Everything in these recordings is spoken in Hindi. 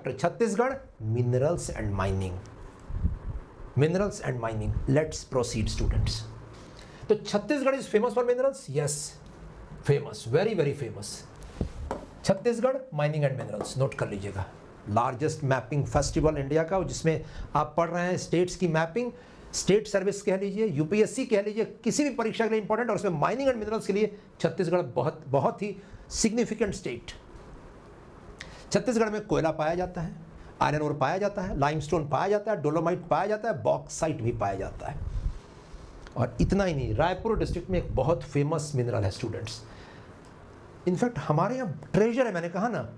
Chapter Chhattisgarh minerals and mining. Minerals and mining, let's proceed students. तो Chhattisgarh is famous for minerals, yes famous, very very famous. Chhattisgarh mining and minerals, note कर लीजिएगा। लार्जेस्ट मैपिंग फेस्टिवल इंडिया का, जिसमें आप पढ़ रहे हैं स्टेट्स की मैपिंग, स्टेट सर्विस कह लीजिए, यूपीएससी कह लीजिए, किसी भी परीक्षा के लिए इंपॉर्टेंट, और उसमें माइनिंग एंड मिनरल्स के लिए छत्तीसगढ़ बहुत बहुत ही सिग्निफिकेंट स्टेट। छत्तीसगढ़ में कोयला पाया जाता है, आयरन ओर पाया जाता है, लाइमस्टोन पाया जाता है, डोलोमाइट पाया जाता है, बॉक्साइट भी पाया जाता है। और इतना ही नहीं, रायपुर डिस्ट्रिक्ट में एक बहुत फेमस मिनरल है स्टूडेंट्स। इनफैक्ट हमारे यहाँ ट्रेजर है, मैंने कहा ना,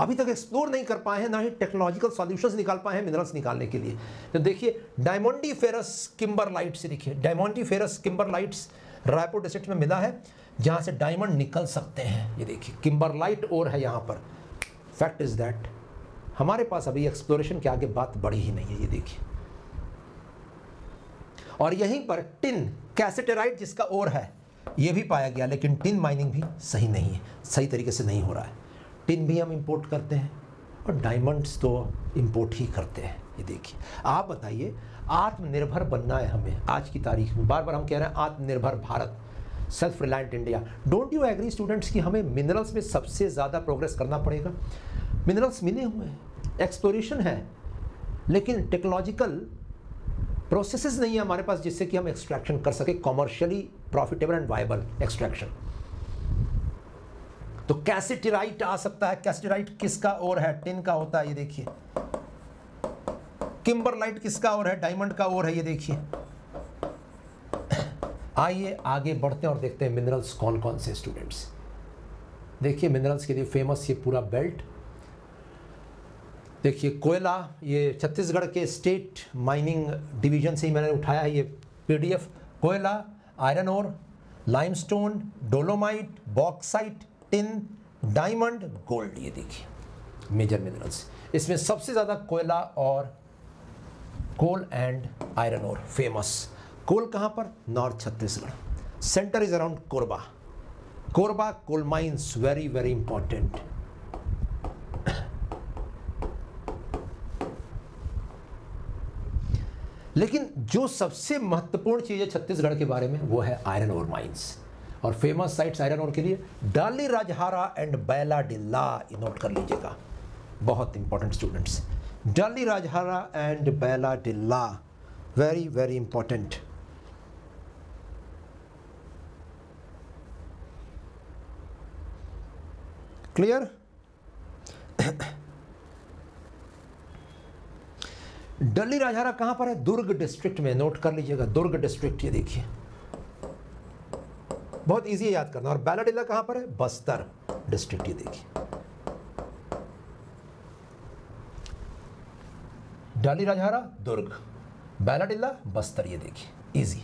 अभी तक एक्सप्लोर नहीं कर पाए हैं, ना ही टेक्नोलॉजिकल सॉल्यूशंस निकाल पाए हैं मिनरल्स निकालने के लिए। तो देखिए डायमंडीफेरस किम्बरलाइट से, देखिए डायमंडीफेरस किम्बरलाइट्स रायपुर डिस्ट्रिक्ट में मिला है, जहाँ से डायमंड निकल सकते हैं। ये देखिए किम्बरलाइट ओर है यहाँ पर। फैक्ट इज दैट हमारे पास अभी एक्सप्लोरेशन के आगे बात बढ़ी ही नहीं है, ये देखिए। और यहीं पर टिन कैसेटेराइट जिसका ओर है, ये भी पाया गया, लेकिन टिन माइनिंग भी सही नहीं है, सही तरीके से नहीं हो रहा है। टिन भी हम इंपोर्ट करते हैं और डायमंड्स तो इंपोर्ट ही करते हैं। ये देखिए, आप बताइए, आत्मनिर्भर बनना है हमें आज की तारीख में। बार बार हम कह रहे हैं आत्मनिर्भर Bharat, self reliant India. Don't you agree students कि हमें मिनरल्स में सबसे ज़्यादा प्रोग्रेस करना पड़ेगा? मिनरल्स मिले हुए हैं, एक्सप्लोरेशन है, लेकिन टेक्नोलॉजिकल प्रोसेसेस नहीं है हमारे पास जिससे कि हम एक्सट्रैक्शन कर सके, commercially profitable and viable extraction. तो कैसेटेराइट आ सकता है। कैसेटेराइट किसका और है? टिन का होता है, ये देखिए। किम्बरलाइट किसका और है? डायमंड का और है, ये देखिए। आइए आगे बढ़ते हैं और देखते हैं मिनरल्स कौन कौन से स्टूडेंट्स। देखिए मिनरल्स के लिए फेमस ये पूरा बेल्ट। देखिए कोयला, ये छत्तीसगढ़ के स्टेट माइनिंग डिवीजन से ही मैंने उठाया है ये पीडीएफ। कोयला, iron ore, limestone, dolomite, bauxite, tin, diamond, gold, ये देखिए मेजर मिनरल्स। इसमें सबसे ज़्यादा कोयला और coal and iron ore famous. Coal कहाँ पर? North Chhattisgarh. Centre is around Korba. Korba coal mines, very very important. लेकिन जो सबसे महत्वपूर्ण चीज़ है छत्तीसगढ़ के बारे में वो है आयरन ओर माइंस। और फेमस साइट्स आयरन ओर के लिए डाली राजहारा एंड बैलाडिल्ला, ये नोट कर लीजिएगा, बहुत important students. Dalli Rajhara and Bailadila, very very important. Clear? Dalli Rajhara कहाँ पर है? दुर्ग डिस्ट्रिक्ट में, नोट कर लीजिएगा, दुर्ग डिस्ट्रिक्ट, ये देखिए बहुत इजी है याद करना। और बैलाडिल्ला कहाँ पर है? बस्तर डिस्ट्रिक्ट, ये देखिए। डल्ली राजहारा दुर्ग, बैलाडिल्ला बस्तर, ये देखिए इजी।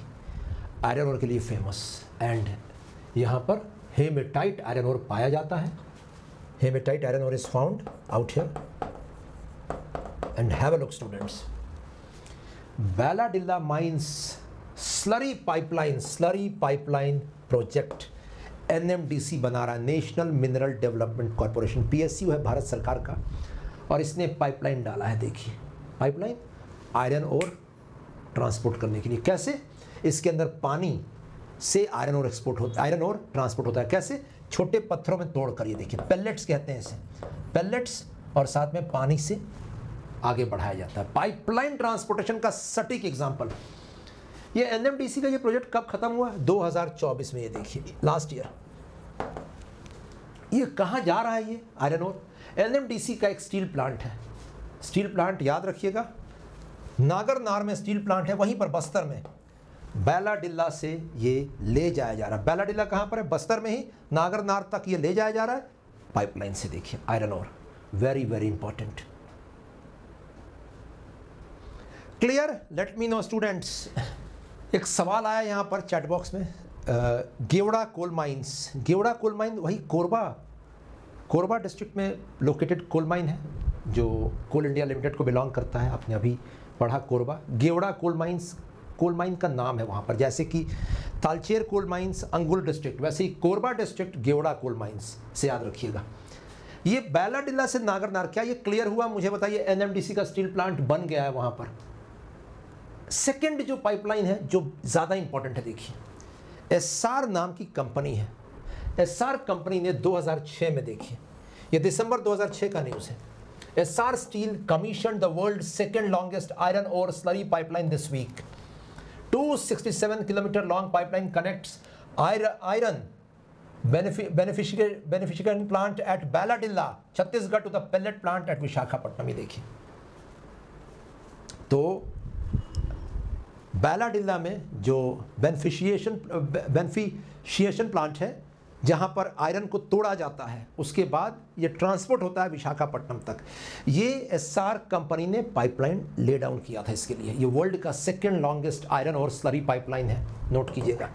आयरन ओर के लिए फेमस। एंड यहाँ पर हेमेटाइट आयरन ओर पाया जाता है। Haematite iron ore is found out here. And have a look students. Balladilla mines slurry pipeline project NMDC बना रहा है, national mineral development corporation, PSU है भारत सरकार का। और इसने पाइपलाइन डाला है, देखिए पाइपलाइन आयरन ओर ट्रांसपोर्ट करने के लिए। कैसे? इसके अंदर पानी से आयरन ओर एक्सपोर्ट होता है, आयरन ओर ट्रांसपोर्ट होता है। कैसे? छोटे पत्थरों में तोड़ कर, ये देखिए पेलेट्स कहते हैं इसे, पेलेट्स, और साथ में पानी से आगे बढ़ाया जाता है। पाइपलाइन ट्रांसपोर्टेशन का सटीक एग्जांपल। ये एनएमडीसी का ये प्रोजेक्ट कब खत्म हुआ? 2024 में, ये देखिए लास्ट ईयर। ये कहाँ जा रहा है ये आयरन ओर? एनएमडीसी का एक स्टील प्लांट है। स्टील प्लांट याद रखिएगा, नागरनार में स्टील प्लांट है, वहीं पर बस्तर में। बैलाडिल्ला से ये ले जाया जा रहा है। बैलाडिल्ला कहाँ पर है? बस्तर में ही। नागरनार तक ये ले जाया जा रहा है पाइपलाइन से, देखिए iron ore, very very important. Clear? Let me know students. एक सवाल आया यहाँ पर चैट बॉक्स में, गेवड़ा कोल माइंस। गेवड़ा कोल माइन वही कोरबा डिस्ट्रिक्ट में लोकेटेड कोल माइन है, जो कोल इंडिया लिमिटेड को बिलोंग करता है। आपने अभी पढ़ा कोरबा। गेवड़ा कोल माइंस कोल माइन का नाम है वहाँ पर, जैसे कि Talcher coal mines Angul district, वैसे ही कोरबा डिस्ट्रिक्ट गेवड़ा कोल माइंस से याद रखिएगा। ये बैलाडिला से नागरनार, क्या ये क्लियर हुआ? मुझे बताइए, एनएमडीसी का स्टील प्लांट बन गया है वहां पर। सेकंड जो पाइपलाइन है जो ज़्यादा इंपॉर्टेंट है, देखिए एसआर नाम की कंपनी है। एसआर कंपनी ने 2006 में, देखिए ये दिसंबर 2006 का न्यूज़ है, Essar steel commission the world second longest iron ore slurry pipeline this week. 267 kilometre long pipeline connects iron beneficiary plant at Bailadila Chhattisgarh to the pellet plant at Visakhapatnam. ये देखिए, तो बैलाडिला में जो बेनिफिशिएशन प्लांट है जहां पर आयरन को तोड़ा जाता है, उसके बाद ये ट्रांसपोर्ट होता है विशाखापट्टनम तक। ये एसआर कंपनी ने पाइपलाइन ले डाउन किया था इसके लिए। ये वर्ल्ड का second longest iron ore slurry pipeline है, नोट कीजिएगा।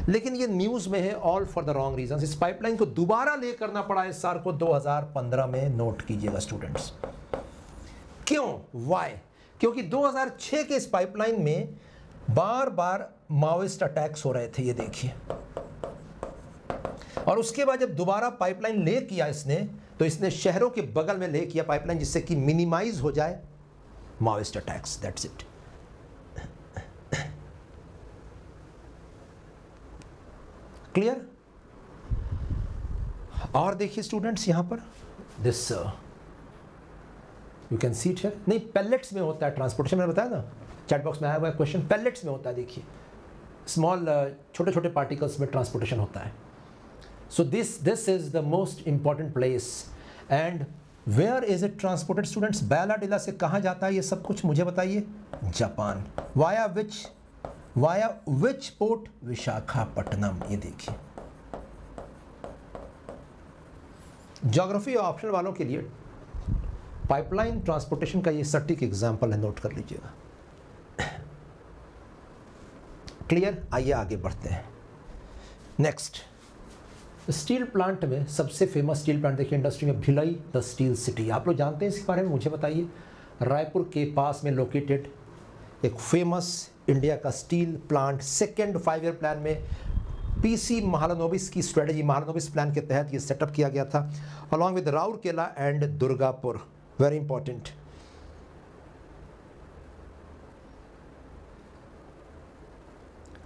लेकिन ये न्यूज़ में है all for the wrong reason. इस पाइपलाइन को दोबारा ले करना पड़ा एसआर को 2015 में, नोट कीजिएगा स्टूडेंट्स। क्यों? वाई? क्योंकि 2006 के इस पाइपलाइन में बार बार माओइस्ट अटैक्स हो रहे थे, ये देखिए। और उसके बाद जब दोबारा पाइपलाइन ले किया इसने, तो इसने शहरों के बगल में ले किया पाइपलाइन, जिससे कि मिनिमाइज हो जाए Maoist attacks. That's it. Clear? और देखिए स्टूडेंट्स, यहां पर this you can see it है, नहीं पेलेट्स में होता है ट्रांसपोर्टेशन, मैंने बताया ना, चैट बॉक्स में आया हुआ है क्वेश्चन, पेलेट्स में होता है। देखिए स्मॉल छोटे छोटे पार्टिकल्स में ट्रांसपोर्टेशन होता है। So this is the most important place. And where is it transported students? Bailadila से कहाँ जाता है ये सब कुछ, मुझे बताइए। Japan. Via which port? Visakhapatnam. ये देखिए, ज्योग्राफी ऑप्शन वालों के लिए पाइपलाइन ट्रांसपोर्टेशन का ये सटीक एग्जाम्पल है, नोट कर लीजिएगा। क्लियर? आइए आगे बढ़ते हैं। नेक्स्ट, स्टील प्लांट में सबसे फेमस स्टील प्लांट देखिए इंडस्ट्री में, भिलाई द स्टील सिटी। आप लोग जानते हैं इसके बारे में? मुझे बताइए। रायपुर के पास में लोकेटेड एक फेमस इंडिया का steel plant, second 5 year plan में पीसी महालनोबिस की स्ट्रेटजी, महालनोबिस प्लान के तहत ये सेटअप किया गया था, along with Rourkela and Durgapur. Very important.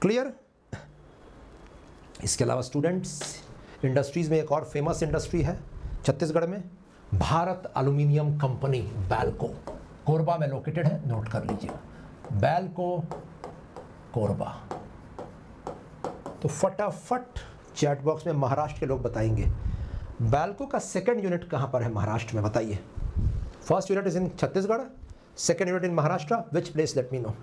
Clear? इसके अलावा स्टूडेंट्स, इंडस्ट्रीज में एक और फेमस इंडस्ट्री है छत्तीसगढ़ में, भारत एल्यूमिनियम कंपनी, बैल्को, कोरबा में लोकेटेड है, नोट कर लीजिएगा। बैल्को, कोरबा। तो फटाफट चैट बॉक्स में महाराष्ट्र के लोग बताएंगे बैल्को का सेकंड यूनिट कहां पर है महाराष्ट्र में, बताइए। First unit is in Chhattisgarh, second unit in Maharashtra, which place? Late me no.